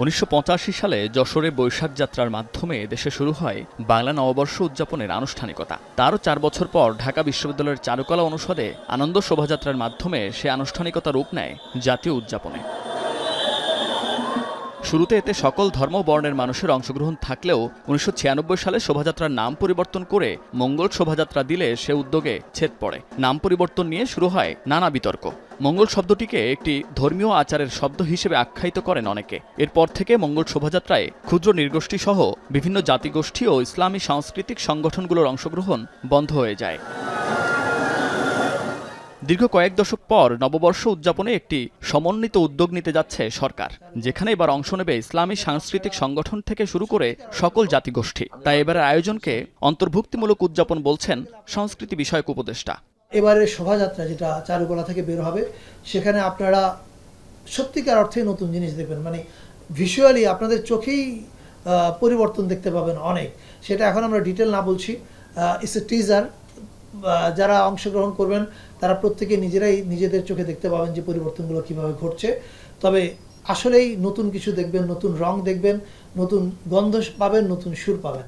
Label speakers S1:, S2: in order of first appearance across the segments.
S1: ১৯৮৫ সালে যশোরে বৈশাখ যাত্রার মাধ্যমে দেশে শুরু হয় বাংলা নববর্ষ উদযাপনের আনুষ্ঠানিকতা। তারও ৪ বছর পর ঢাকা বিশ্ববিদ্যালয়ের চারুকলা অনুষদে আনন্দ শোভাযাত্রার মাধ্যমে সে আনুষ্ঠানিকতা রূপ নেয় জাতীয় উদযাপনে। শুরুতে এতে সকল ধর্ম বর্ণের মানুষের অংশগ্রহণ থাকলেও ১৯৯৬ সালে শোভাযাত্রার নাম পরিবর্তন করে মঙ্গল শোভাযাত্রা দিলে সে উদ্যোগে ছেদ পড়ে। নাম পরিবর্তন নিয়ে শুরু হয় নানা বিতর্ক। মঙ্গল শব্দটিকে একটি ধর্মীয় আচারের শব্দ হিসেবে আখ্যায়িত করেন অনেকে। এরপর থেকে মঙ্গল শোভাযাত্রায় ক্ষুদ্র নৃগোষ্ঠী সহ বিভিন্ন জাতিগোষ্ঠী ও ইসলামী সাংস্কৃতিক সংগঠনগুলোর অংশগ্রহণ বন্ধ হয়ে যায়। দীর্ঘ কয়েক দশক পর নববর্ষ উদযাপনে একটি সমন্বিত উদ্যোগ নিতে যাচ্ছে সরকার, যেখানে এবার অংশ নেবে ইসলামী সাংস্কৃতিক সংগঠন থেকে শুরু করে সকল জাতিগোষ্ঠী। তাই এবারের আয়োজনকে অন্তর্ভুক্তিমূলক উদযাপন বলছেন সংস্কৃতি বিষয়ক উপদেষ্টা।
S2: এবারের শোভাযাত্রা যেটা চারুকলা থেকে বের হবে, সেখানে আপনারা সত্যিকার অর্থে নতুন জিনিস দেখবেন, মানে ভিজুয়ালি আপনাদের চোখেই পরিবর্তন দেখতে পাবেন অনেক। সেটা এখন আমরা ডিটেল না বলছি, ইটস এ টিজার। যারা অংশগ্রহণ করবেন তারা প্রত্যেকে নিজেরাই নিজেদের চোখে দেখতে পাবেন যে পরিবর্তনগুলো কিভাবে ঘটছে। তবে আসলেই নতুন কিছু দেখবেন, নতুন রং দেখবেন, নতুন গন্ধ পাবেন, নতুন সুর পাবেন।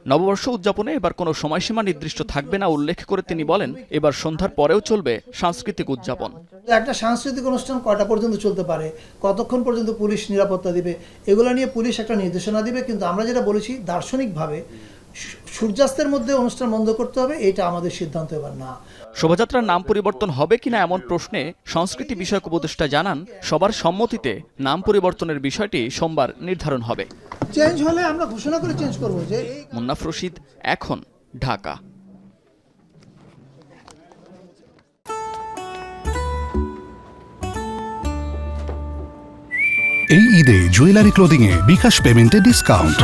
S1: নববর্ষ উদযাপনে এবার কোনো সময়সীমা নির্দিষ্ট থাকবে না উল্লেখ করে তিনি বলেন, এবার সন্ধ্যার পরেও চলবে সাংস্কৃতিক উদযাপন।
S2: একটা সাংস্কৃতিক অনুষ্ঠান কয়টা পর্যন্ত চলতে পারে, কতক্ষণ পর্যন্ত পুলিশ নিরাপত্তা দিবে, এগুলো নিয়ে পুলিশ একটা নির্দেশনা দিবে। কিন্তু আমরা যেটা বলেছি, দার্শনিকভাবে সূর্যাস্তের মধ্যে অনুষ্ঠান বন্ধ করতে হবে, এটা আমাদের সিদ্ধান্ত এবার না।
S1: শোভাযাত্রার নাম পরিবর্তন হবে কিনা এমন প্রশ্নে সংস্কৃতি বিষয়ক উপদেষ্টা জানান, সবার সম্মতিতে নাম পরিবর্তনের বিষয়টি সোমবার নির্ধারণ হবে।
S2: চেঞ্জ হলে আমরা ঘোষণা করে চেঞ্জ করব। যে
S1: মুন্নাফ রশিদ, এখন, ঢাকা।
S3: এই ঈদে জুয়েলারি ক্লোদিং এ বিকাশ পেমেন্টে ডিসকাউন্ট।